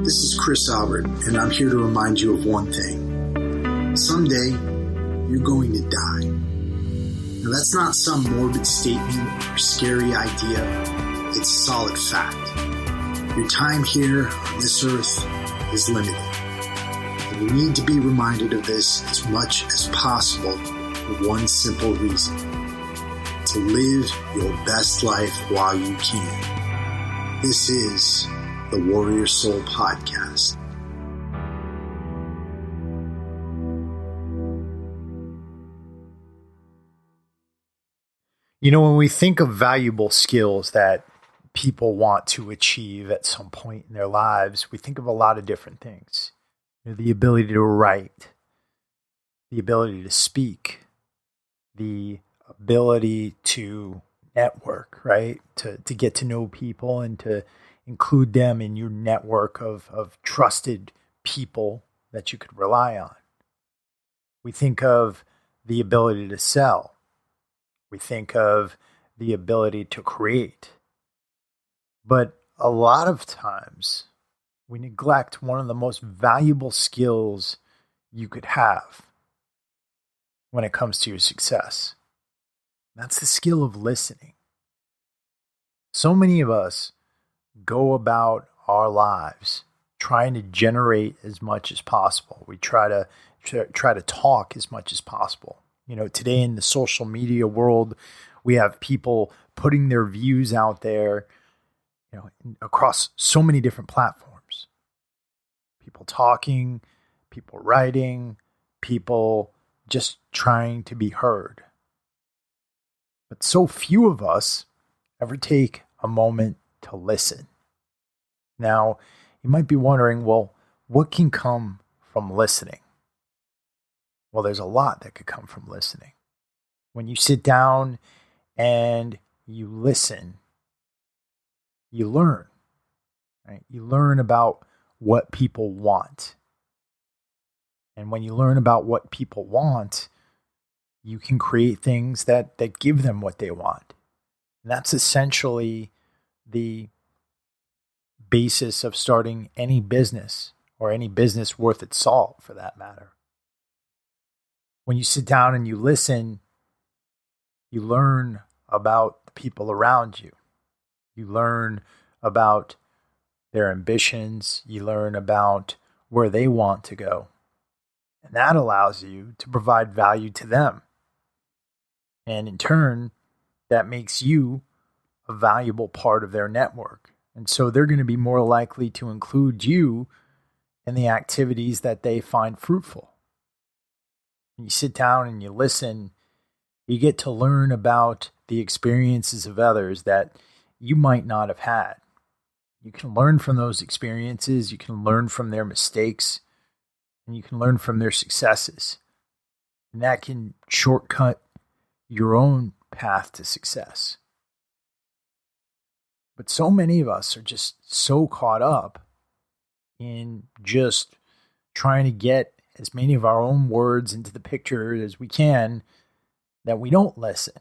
This is Chris Albert, and I'm here to remind you of one thing. Someday, you're going to die. Now, that's not some morbid statement or scary idea. It's solid fact. Your time here on this earth is limited. And you need to be reminded of this as much as possible for one simple reason. To live your best life while you can. This is the Warrior Soul Podcast. You know, when we think of valuable skills that people want to achieve at some point in their lives, we think of a lot of different things. You know, the ability to write, the ability to speak, the ability to network, right? To get to know people and to include them in your network of trusted people that you could rely on. We think of the ability to sell. We think of the ability to create. But a lot of times we neglect one of the most valuable skills you could have when it comes to your success. That's the skill of listening. So many of us go about our lives trying to generate as much as possible. We try to talk as much as possible. You know, today in the social media world, we have people putting their views out there, you know, across so many different platforms. People talking, people writing, people just trying to be heard. But so few of us ever take a moment to listen. Now, you might be wondering, well, what can come from listening? Well, there's a lot that could come from listening. When you sit down and you listen, you learn, right? You learn about what people want. And when you learn about what people want, you can create things that give them what they want. And that's essentially the basis of starting any business, or any business worth its salt for that matter. When you sit down and you listen, you learn about the people around you. You learn about their ambitions. You learn about where they want to go. And that allows you to provide value to them. And in turn, that makes you a valuable part of their network. And so they're going to be more likely to include you in the activities that they find fruitful. When you sit down and you listen, you get to learn about the experiences of others that you might not have had. You can learn from those experiences, you can learn from their mistakes, and you can learn from their successes. And that can shortcut your own path to success. But so many of us are just so caught up in just trying to get as many of our own words into the picture as we can that we don't listen.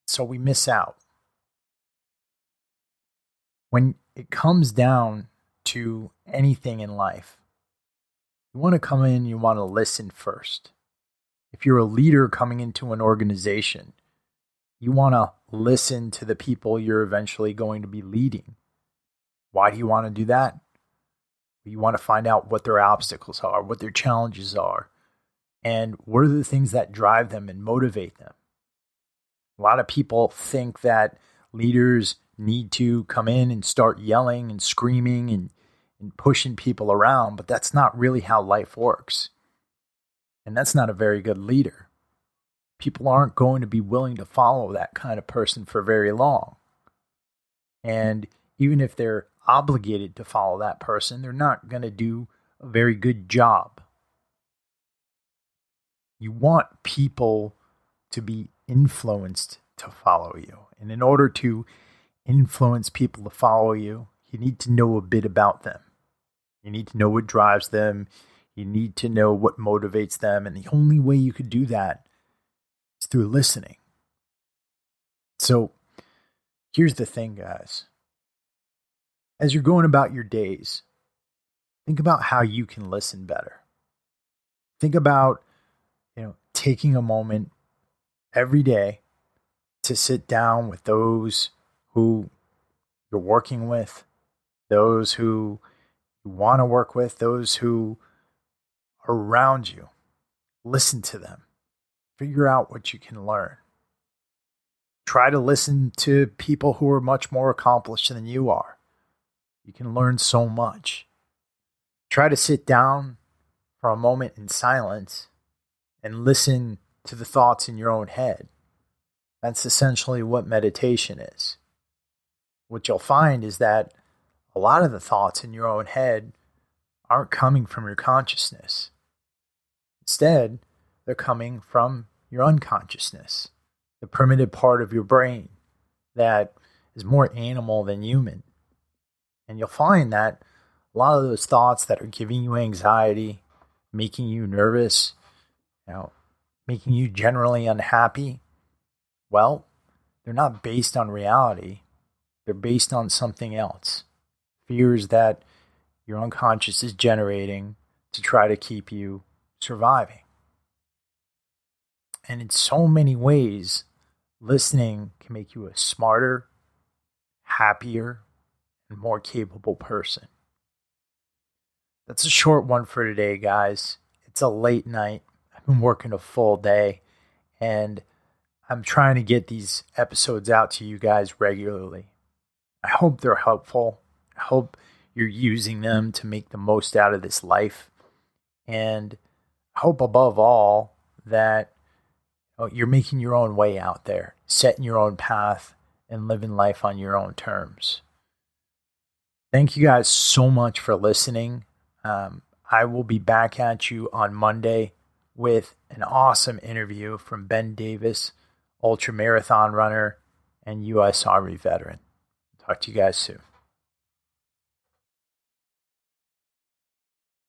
So we miss out. When it comes down to anything in life, you want to come in, you want to listen first. If you're a leader coming into an organization, you want to listen to the people you're eventually going to be leading. Why do you want to do that? You want to find out what their obstacles are, what their challenges are, and what are the things that drive them and motivate them. A lot of people think that leaders need to come in and start yelling and screaming and pushing people around, but that's not really how life works. And that's not a very good leader. People aren't going to be willing to follow that kind of person for very long. And even if they're obligated to follow that person, they're not going to do a very good job. You want people to be influenced to follow you. And in order to influence people to follow you, you need to know a bit about them. You need to know what drives them. You need to know what motivates them. And the only way you could do that is through listening. So here's the thing, guys. As you're going about your days, Think about how you can listen better. Think about, taking a moment every day to sit down with those who you're working with, those who you want to work with, those who are around you. Listen to them. Figure out what you can learn. Try to listen to people who are much more accomplished than you are. You can learn so much. Try to sit down for a moment in silence and listen to the thoughts in your own head. That's essentially what meditation is. What you'll find is that a lot of the thoughts in your own head aren't coming from your consciousness. Instead, they're coming from your unconsciousness, the primitive part of your brain that is more animal than human. And you'll find that a lot of those thoughts that are giving you anxiety, making you nervous, making you generally unhappy, well, they're not based on reality. They're based on something else. Fears that your unconscious is generating to try to keep you surviving. And in so many ways, listening can make you a smarter, happier, and more capable person. That's a short one for today, guys. It's a late night. I've been working a full day, and I'm trying to get these episodes out to you guys regularly. I hope they're helpful. I hope you're using them to make the most out of this life. And I hope above all that you're making your own way out there, setting your own path, and living life on your own terms. Thank you guys so much for listening. I will be back at you on Monday with an awesome interview from Ben Davis, ultra marathon runner and U.S. Army veteran. Talk to you guys soon.